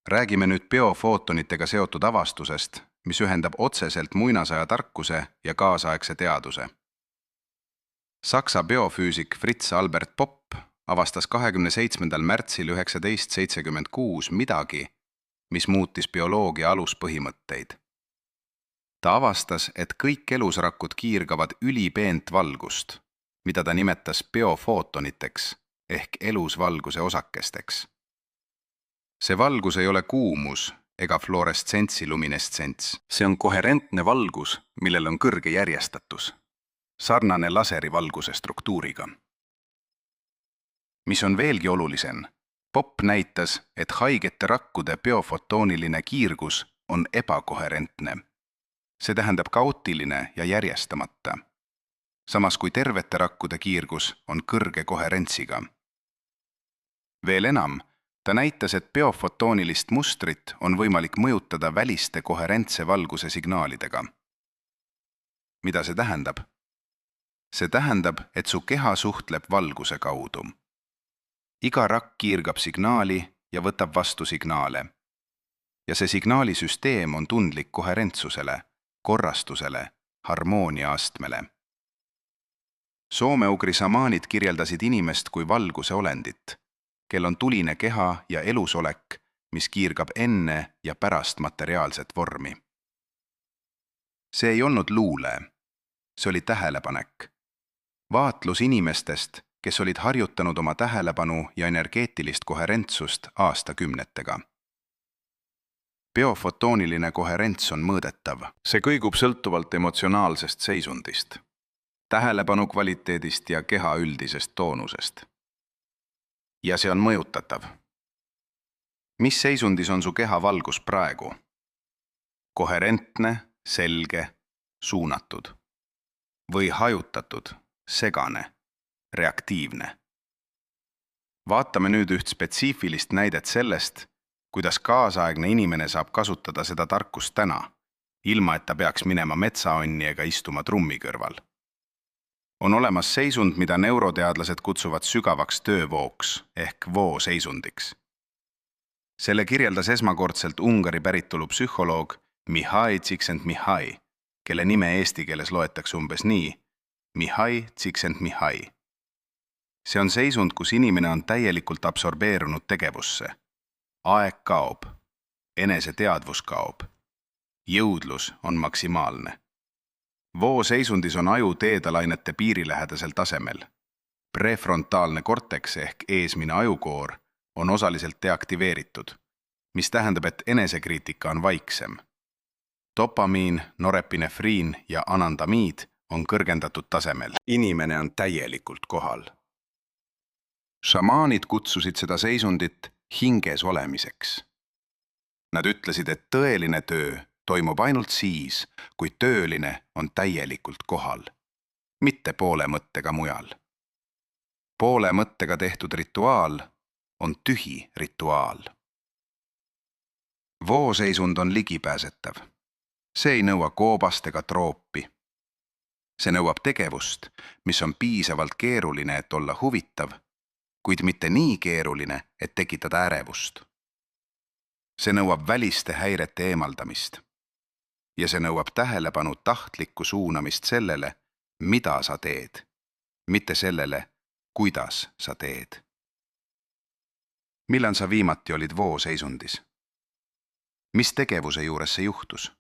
Räägime nüüd biofootonitega seotud avastusest, mis ühendab otseselt muinasaja tarkuse ja kaasaegse teaduse. Saksa biofüüsik Fritz Albert Popp avastas 27. märtsil 1976 midagi, mis muutis bioloogia aluspõhimõtteid. Ta avastas, et kõik elusrakud kiirgavad ülipeent valgust, mida ta nimetas biofootoniteks ehk elusvalguse osakesteks. See valgus ei ole kuumus ega fluoreszentsi lumineszents. See on koherentne valgus, millel on kõrge järjestatus. Sarnane laserivalguse struktuuriga. Mis on veelgi olulisem, Popp näitas, et haigete rakkude biofotooniline kiirgus on ebakoherentne. See tähendab kaootiline ja järjestamata. Samas kui tervete rakkude kiirgus on kõrge koherentsiga. Veel enam, ta näitas, et biofotoonilist mustrit on võimalik mõjutada väliste koherentse valguse signaalidega. Mida see tähendab? See tähendab, et su keha suhtleb valguse kaudu. Iga rakk kiirgab signaali ja võtab vastu signaale. Ja see signaalisüsteem on tundlik koherentsusele, korrastusele, harmoonia astmele. Soome-ugri šamaanid kirjeldasid inimest kui valguse olendit, kel on tuline keha ja elusolek, mis kiirgab enne ja pärast materiaalset vormi. See ei olnud luule, see oli tähelepanek. Vaatlus inimestest, kes olid harjutanud oma tähelepanu ja energeetilist koherentsust aastakümnetega. Biofotooniline koherents on mõõdetav. See kõigub sõltuvalt emotsionaalsest seisundist, tähelepanu kvaliteedist ja keha üldisest toonusest. Ja see on mõjutatav. Mis seisundis on su keha valgus praegu? Koherentne, selge, suunatud. Või hajutatud, segane, reaktiivne. Vaatame nüüd üht spetsiifilist näidet sellest, kuidas kaasaegne inimene saab kasutada seda tarkust täna, ilma et ta peaks minema metsaonni ega istuma trummi kõrval. On olemas seisund, mida neuroteadlased kutsuvad sügavaks töövooks ehk vooseisundiks. Selle kirjeldas esmakordselt Ungari päritolu psühholoog Mihai Csikszentmihalyi, kelle nime eesti keeles loetakse umbes nii, Mihai Csikszentmihalyi. See on seisund, kus inimene on täielikult absorbeerunud tegevusse. Aeg kaob, eneseteadvus kaob, jõudlus on maksimaalne. Vooseisundis on aju teedalainete piirilähedasel tasemel. Prefrontaalne korteks ehk eesmine ajukoor on osaliselt deaktiveeritud, mis tähendab, et enesekriitika on vaiksem. Dopamiin, norepinefriin ja anandamiid on kõrgendatud tasemel. Inimene on täielikult kohal. Šamaanid kutsusid seda seisundit hinges olemiseks. Nad ütlesid, et tõeline töö toimub ainult siis, kui tööline on täielikult kohal, mitte poole mõttega mujal. Poole mõttega tehtud rituaal on tühi rituaal. Vooseisund on ligipääsetav. See ei nõua koobast ega troopi. See nõuab tegevust, mis on piisavalt keeruline, et olla huvitav, kuid mitte nii keeruline, et tekitada ärevust. See nõuab väliste häirete eemaldamist. Ja see nõuab tähelepanu tahtlikku suunamist sellele, mida sa teed, mitte sellele, kuidas sa teed. Millal sa viimati olid vooseisundis? Mis tegevuse juures see juhtus?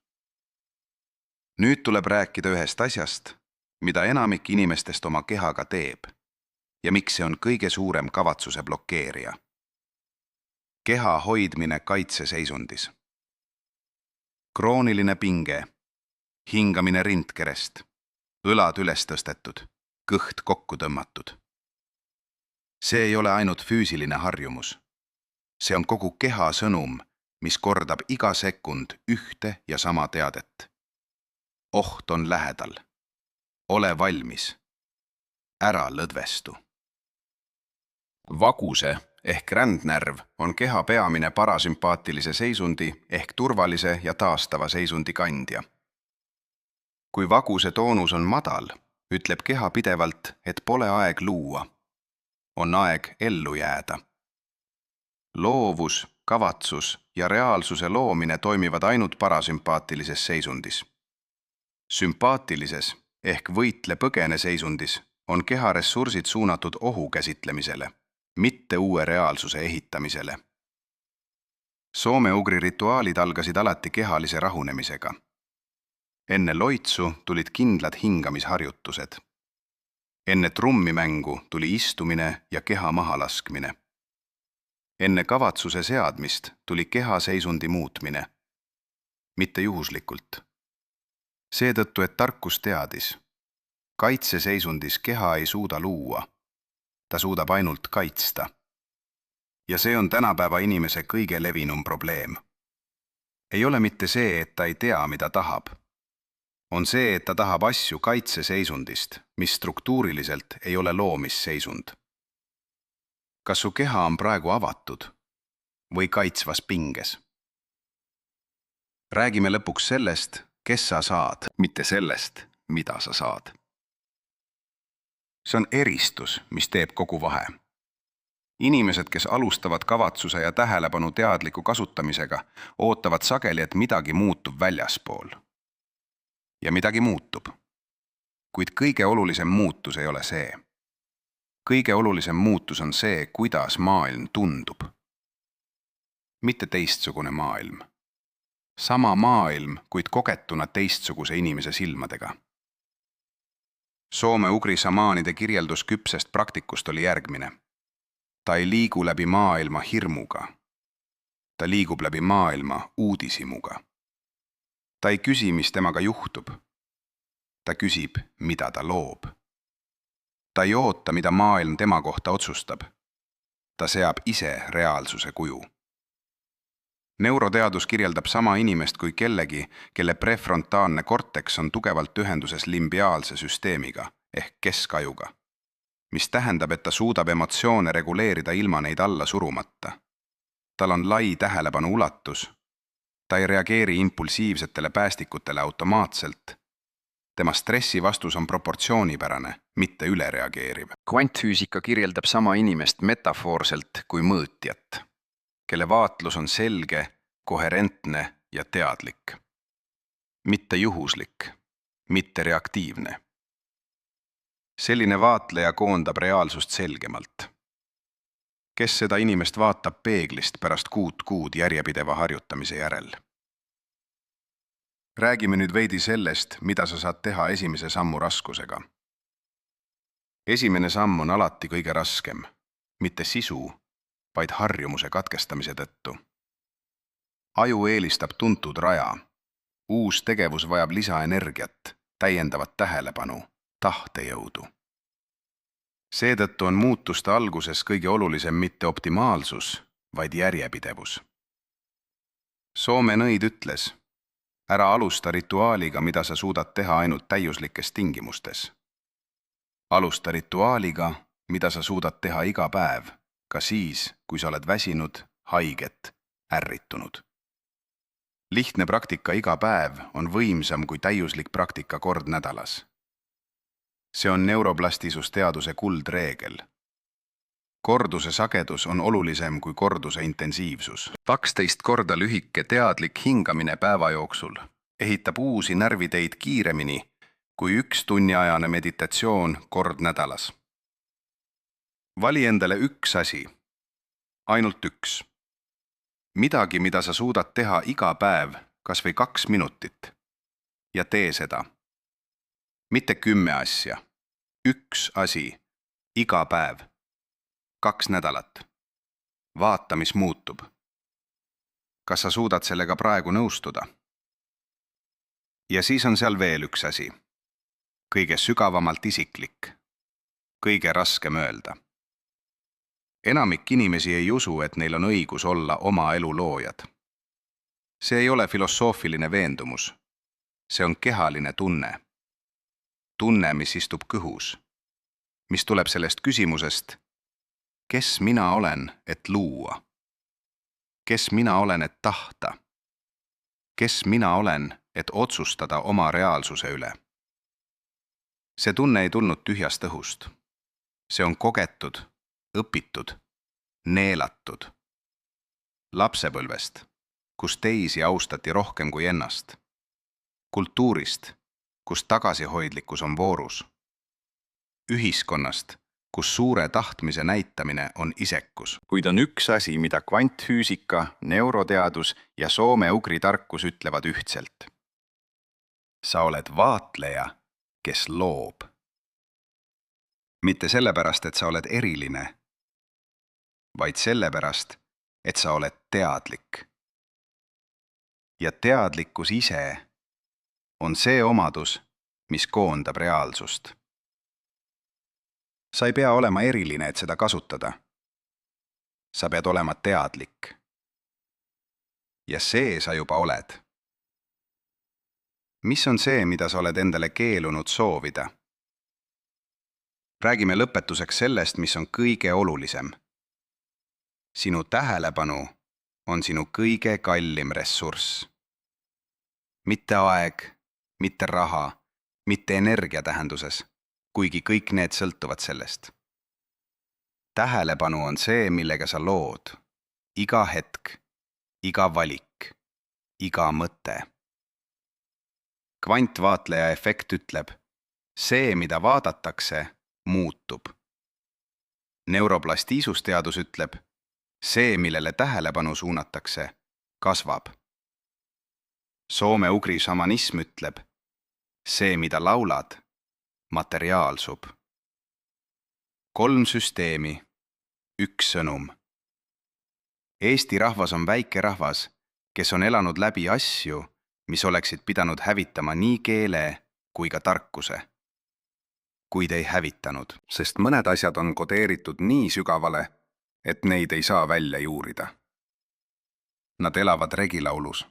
Nüüd tuleb rääkida ühest asjast, mida enamik inimestest oma kehaga teeb ja miks see on kõige suurem kavatsuse blokeerija. Keha hoidmine kaitseseisundis. Krooniline pinge, hingamine rindkerest, õlad üles tõstetud, kõht kokku tõmmatud. See ei ole ainult füüsiline harjumus. See on kogu keha sõnum, mis kordab iga sekund ühte ja sama teadet. Oht on lähedal. Ole valmis. Ära lõdvestu. Vaguse ehk rändnärv on keha peamine parasümpaatilise seisundi ehk turvalise ja taastava seisundi kandja. Kui vaguse toonus on madal, ütleb keha pidevalt, et pole aeg luua. On aeg ellu jääda. Loovus, kavatsus ja reaalsuse loomine toimivad ainult parasümpaatilises seisundis. Sümpaatilises ehk võitle-põgene seisundis on keha ressursid suunatud ohu käsitlemisele, mitte uue reaalsuse ehitamisele. Soome-ugri rituaalid algasid alati kehalise rahunemisega. Enne loitsu tulid kindlad hingamisharjutused. Enne trummimängu tuli istumine ja keha mahalaskmine. Enne kavatsuse seadmist tuli keha seisundi muutmine. Mitte juhuslikult. Seetõttu, et tarkus teadis. Kaitseseisundis keha ei suuda luua. Ta suudab ainult kaitsta. Ja see on tänapäeva inimese kõige levinum probleem. Ei ole mitte see, et ta ei tea, mida tahab. On see, et ta tahab asju kaitseseisundist, mis struktuuriliselt ei ole loomisseisund. Kas su keha on praegu avatud või kaitsvas pinges? Räägime lõpuks sellest, kes sa saad, mitte sellest, mida sa saad. See on eristus, mis teeb kogu vahe. Inimesed, kes alustavad kavatsuse ja tähelepanu teadliku kasutamisega, ootavad sageli, et midagi muutub väljaspool. Ja midagi muutub. Kuid kõige olulisem muutus ei ole see. Kõige olulisem muutus on see, kuidas maailm tundub. Mitte teistsugune maailm. Sama maailm, kuid kogetuna teistsuguse inimese silmadega. Soome-ugri šamaanide kirjeldus küpsest praktikust oli järgmine. Ta ei liigu läbi maailma hirmuga. Ta liigub läbi maailma uudishimuga. Ta ei küsi, mis temaga juhtub. Ta küsib, mida ta loob. Ta ei oota, mida maailm tema kohta otsustab. Ta seab ise reaalsuse kuju. Neuroteadus kirjeldab sama inimest kui kellegi, kelle prefrontaalne korteks on tugevalt ühenduses limbiaalse süsteemiga ehk keskajuga, mis tähendab, et ta suudab emotsioone reguleerida ilma neid alla surumata. Tal on lai tähelepanu ulatus. Ta ei reageeri impulsiivsetele päästikutele automaatselt. Tema stressivastus on proportsioonipärane, mitte ülereageeriv. Kvantfüüsika kirjeldab sama inimest metafoorselt kui mõõtjat, kelle vaatlus on selge, koherentne ja teadlik. Mitte juhuslik, mitte reaktiivne. Selline vaatleja koondab reaalsust selgemalt. Kes seda inimest vaatab peeglist pärast kuud järjepideva harjutamise järel? Räägime nüüd veidi sellest, mida sa saad teha esimese sammu raskusega. Esimene samm on alati kõige raskem, mitte sisu, vaid harjumuse katkestamise tõttu. Aju eelistab tuntud raja. Uus tegevus vajab lisaenergiat, täiendavat tähelepanu, tahtejõudu. Seetõttu on muutuste alguses kõige olulisem mitte optimaalsus, vaid järjepidevus. Soome nõid ütles, ära alusta rituaaliga, mida sa suudad teha ainult täiuslikes tingimustes. Alusta rituaaliga, mida sa suudad teha iga päev, ka siis, kui sa oled väsinud, haiget, ärritunud. lihtne praktika iga päev on võimsam kui täiuslik praktika kord nädalas. See on neuroplastisusteaduse kuldreegel. Korduse sagedus on olulisem kui korduse intensiivsus. 12 korda lühike teadlik hingamine päeva jooksul ehitab uusi närviteid kiiremini kui 1 tunniajane meditatsioon kord nädalas. Vali endale üks asi. Ainult üks. Midagi, mida sa suudad teha iga päev, kas või 2 minutit. Ja tee seda. Mitte 10 asja. Üks asi. Iga päev. 2 nädalat. Vaata, mis muutub. Kas sa suudad sellega praegu nõustuda? Ja siis on seal veel üks asi. Kõige sügavamalt isiklik. Kõige raskem öelda. Enamik inimesi ei usu, et neil on õigus olla oma elu loojad. See ei ole filosoofiline veendumus. See on kehaline tunne. Tunne, mis istub kõhus. Mis tuleb sellest küsimusest, kes mina olen, et luua? Kes mina olen, et tahta? Kes mina olen, et otsustada oma reaalsuse üle? See tunne ei tulnud tühjast õhust. See on kogetud, õpitud, neelatud. Lapsepõlvest, kus teisi austati rohkem kui ennast. Kultuurist, kus tagasihoidlikkus on voorus. Ühiskonnast, kus suure tahtmise näitamine on isekus. Kuid on üks asi, mida kvantfüüsika, neuroteadus ja soome-ugri tarkus ütlevad ühtselt. Sa oled vaatleja, kes loob. Mitte sellepärast, et sa oled eriline, vaid sellepärast, et sa oled teadlik. Ja teadlikkus ise on see omadus, mis koondab reaalsust. Sa ei pea olema eriline, et seda kasutada. Sa pead olema teadlik. Ja see sa juba oled. Mis on see, mida sa oled endale keelunud soovida? Räägime lõpetuseks sellest, mis on kõige olulisem. Sinu tähelepanu on sinu kõige kallim ressurss. Mitte aeg, mitte raha, mitte energia tähenduses, kuigi kõik need sõltuvad sellest. Tähelepanu on see, millega sa lood. Iga hetk, iga valik, iga mõte. Kvantvaatleja efekt ütleb, see, mida vaadatakse, muutub. Neuroplastiisusteadus ütleb, see, millele tähelepanu suunatakse, kasvab. Soome-ugri šamanism ütleb, see, mida laulad, materiaalsub. 3 süsteemi, 1 sõnum. Eesti rahvas on väike rahvas, kes on elanud läbi asju, mis oleksid pidanud hävitama nii keele kui ka tarkuse. Kuid ei hävitanud, sest mõned asjad on kodeeritud nii sügavale, et neid ei saa välja juurida. Nad elavad regilaulus.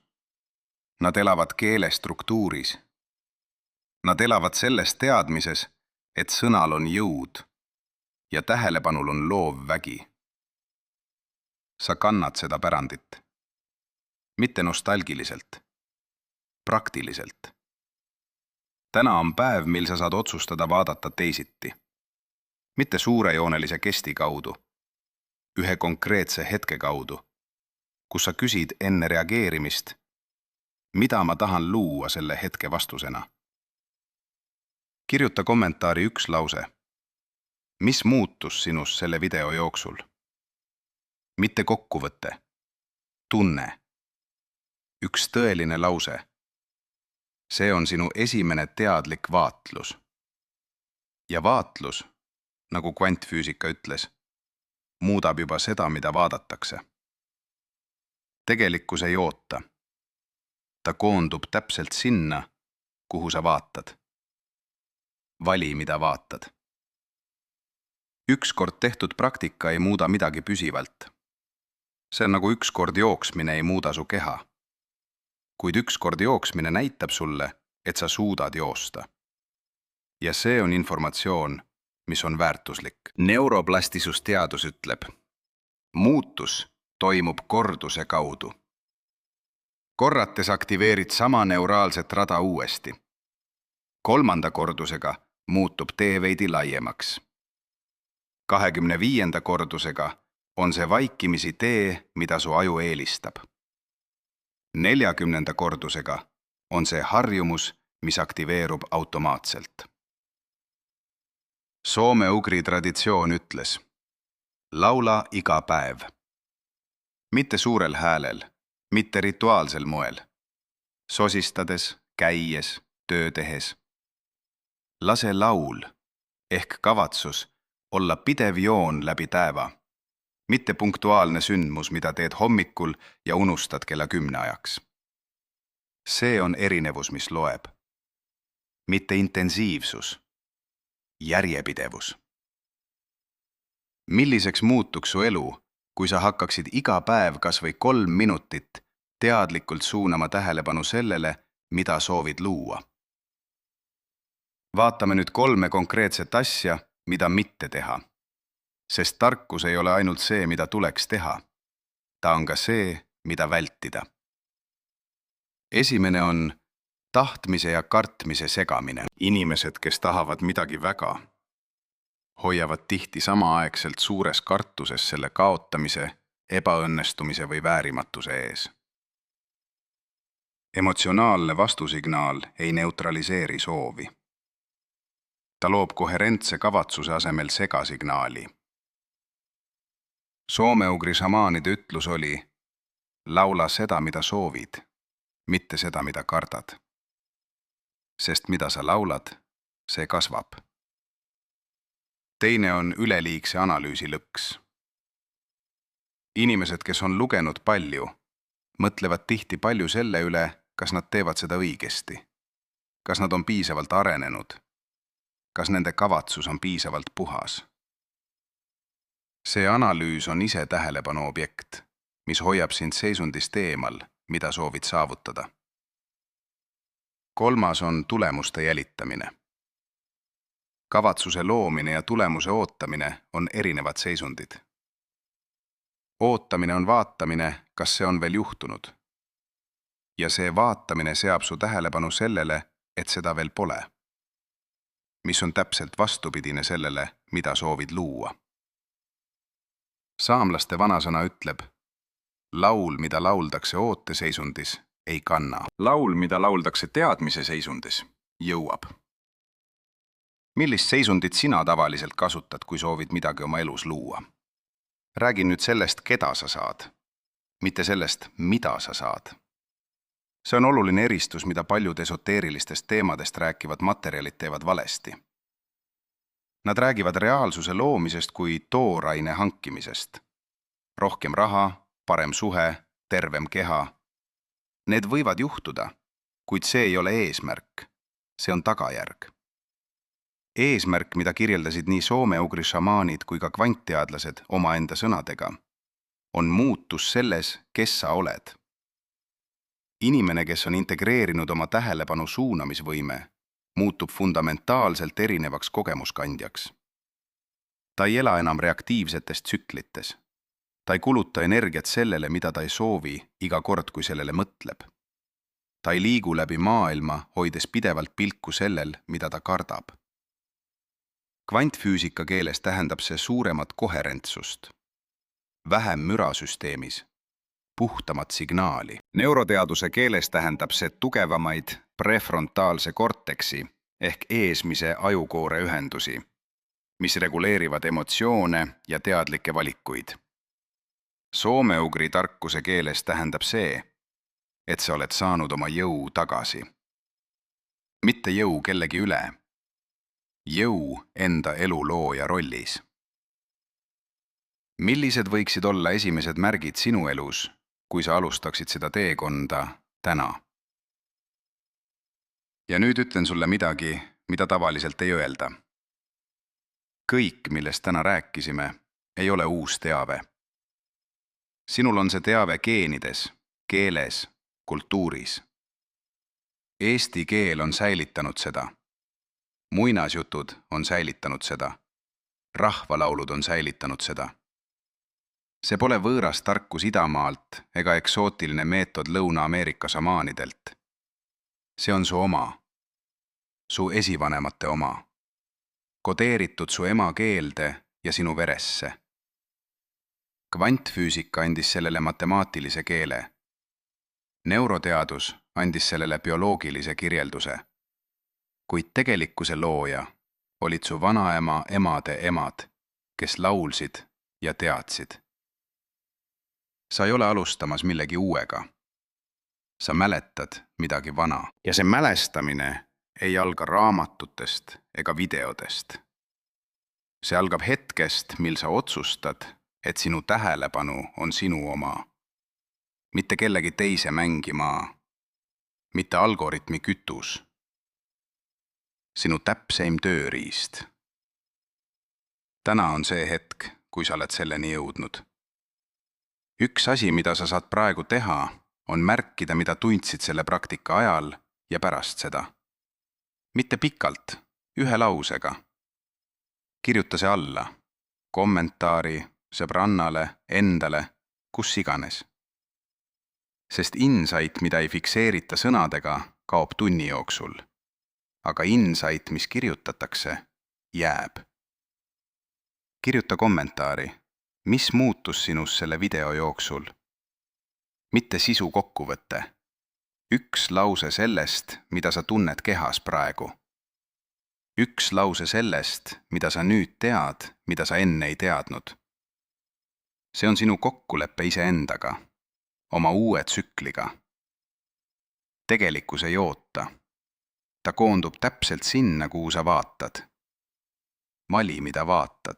Nad elavad keele struktuuris. Nad elavad selles teadmises, et sõnal on jõud ja tähelepanul on loov vägi. Sa kannad seda pärandit. Mitte nostalgiliselt. Praktiliselt. Täna on päev, mil sa saad otsustada vaadata teisiti. Mitte suurejoonelise kesti kaudu. Ühe konkreetse hetke kaudu, kus sa küsid enne reageerimist, mida ma tahan luua selle hetke vastusena. Kirjuta kommentaari 1 lause. Mis muutus sinus selle video jooksul? Mitte kokkuvõte. Tunne. 1 tõeline lause. See on sinu esimene teadlik vaatlus. Ja vaatlus, nagu kvantfüüsika ütles, muudab juba seda, mida vaadatakse. Tegelikkus ei oota. Ta koondub täpselt sinna, kuhu sa vaatad. Vali, mida vaatad. 1 kord tehtud praktika ei muuda midagi püsivalt. See on nagu 1 kord jooksmine ei muuda su keha. Kuid 1 kord jooksmine näitab sulle, et sa suudad joosta. Ja see on informatsioon, mis on väärtuslik. Neuroplastisusteadus ütleb, muutus toimub korduse kaudu. korrates aktiveerid sama neuraalset rada uuesti. 3. kordusega muutub tee veidi laiemaks. 25. kordusega on see vaikimisi tee, mida su aju eelistab. 40. kordusega on see harjumus, mis aktiveerub automaatselt. Soome-ugri traditsioon ütles: laula iga päev. Mitte suurel häälel, mitte rituaalsel moel. Sosistades, käies, töö tehes. Lase laul ehk kavatsus olla pidev joon läbi päeva, mitte punktuaalne sündmus, mida teed hommikul ja unustad kella 10 ajaks. See on erinevus, mis loeb. Mitte intensiivsus, järjepidevus. Milliseks muutuks su elu, kui sa hakkaksid iga päev kas või 3 minutit teadlikult suunama tähelepanu sellele, mida soovid luua? Vaatame nüüd 3 konkreetset asja, mida mitte teha. Sest tarkus ei ole ainult see, mida tuleks teha. Ta on ka see, mida vältida. Esimene on tahtmise ja kartmise segamine. Inimesed, kes tahavad midagi väga, hoiavad tihti samaaegselt suures kartuses selle kaotamise, ebaõnnestumise või väärimatuse ees. Emotsionaalne vastusignaal ei neutraliseeri soovi. Ta loob koherentse kavatsuse asemel segasignaali. Soome-ugri šamaanide ütlus oli: laula seda, mida soovid, mitte seda, mida kardad. Sest mida sa laulad, see kasvab. Teine on üleliigse analüüsi lõks. Inimesed, kes on lugenud palju, mõtlevad tihti palju selle üle, kas nad teevad seda õigesti, kas nad on piisavalt arenenud, kas nende kavatsus on piisavalt puhas. See analüüs on ise tähelepanu objekt, mis hoiab sind seisundist eemal, mida soovid saavutada. 3. on tulemuste jälitamine. Kavatsuse loomine ja tulemuse ootamine on erinevad seisundid. Ootamine on vaatamine, kas see on veel juhtunud. Ja see vaatamine seab su tähelepanu sellele, et seda veel pole. Mis on täpselt vastupidine sellele, mida soovid luua. Saamlaste vanasõna ütleb: laul, mida lauldakse ooteseisundis, ei kanna. Laul, mida lauldakse teadmise seisundis, jõuab. Millist seisundit sina tavaliselt kasutad, kui soovid midagi oma elus luua? Räägi nüüd sellest, keda sa saad, mitte sellest, mida sa saad. See on oluline eristus, mida paljud esoteerilistest teemadest rääkivad materjalid teevad valesti. Nad räägivad reaalsuse loomisest kui tooraine hankimisest. Rohkem raha, parem suhe, tervem keha. Need võivad juhtuda, kuid see ei ole eesmärk. See on tagajärg. Eesmärk, mida kirjeldasid nii soome-ugri šamaanid kui ka kvantteadlased omaenda sõnadega, on muutus selles, kes sa oled. Inimene, kes on integreerinud oma tähelepanu suunamisvõime, muutub fundamentaalselt erinevaks kogemuskandjaks. Ta ei ela enam reaktiivsetes tsüklites. Ta ei kuluta energiat sellele, mida ta ei soovi, iga kord, kui sellele mõtleb. Ta ei liigu läbi maailma, hoides pidevalt pilku sellel, mida ta kardab. Kvantfüüsika keeles tähendab see suuremat koherentsust, vähem mürasüsteemis, puhtamat signaali. Neuroteaduse keeles tähendab see tugevamaid prefrontaalse korteksi ehk eesmise ajukoore ühendusi, mis reguleerivad emotsioone ja teadlikke valikuid. Soome-ugri tarkuse keeles tähendab see, et sa oled saanud oma jõu tagasi. Mitte jõu kellegi üle, jõu enda elu looja rollis. Millised võiksid olla esimesed märgid sinu elus, kui sa alustaksid seda teekonda täna? Ja nüüd ütlen sulle midagi, mida tavaliselt ei öelda. Kõik, millest täna rääkisime, ei ole uus teave. Sinul on see teave geenides, keeles, kultuuris. Eesti keel on säilitanud seda. Muinasjutud on säilitanud seda. Rahvalaulud on säilitanud seda. see pole võõras tarkus idamaalt ega eksootiline meetod Lõuna-Ameerika šamaanidelt. See on su oma, su esivanemate oma, kodeeritud su emakeelde ja sinu veresse. Kvantfüüsika andis sellele matemaatilise keele. Neuroteadus andis sellele bioloogilise kirjelduse. Kuid tegelikkuse looja olid su vanaema emade emad, kes laulsid ja teadsid. Sa ei ole alustamas millegi uuega. Sa mäletad midagi vana. Ja see mälestamine ei alga raamatutest ega videodest. See algab hetkest, mil sa otsustad, et sinu tähelepanu on sinu oma. Mitte kellegi teise mängimaa, mitte algoritmi kütus. Sinu täpseim tööriist. Täna on see hetk, kui sa oled selleni jõudnud. Üks asi, mida sa saad praegu teha, on märkida, mida tundsid selle praktika ajal ja pärast seda. Mitte pikalt, ühe lausega. Kirjuta see alla, kommentaari, sõbrannale, endale, kus iganes. Sest insight, mida ei fikseerita sõnadega, kaob tunni jooksul. Aga insight, mis kirjutatakse, jääb. Kirjuta kommentaari, mis muutus sinus selle video jooksul. Mitte sisu kokkuvõte. Üks lause sellest, mida sa tunned kehas praegu. Üks lause sellest, mida sa nüüd tead, mida sa enne ei teadnud. See on sinu kokkulepe iseendaga, oma uue tsükliga. Tegelikkus ei oota. Ta koondub täpselt sinna, kuhu sa vaatad. Vali, mida vaatad.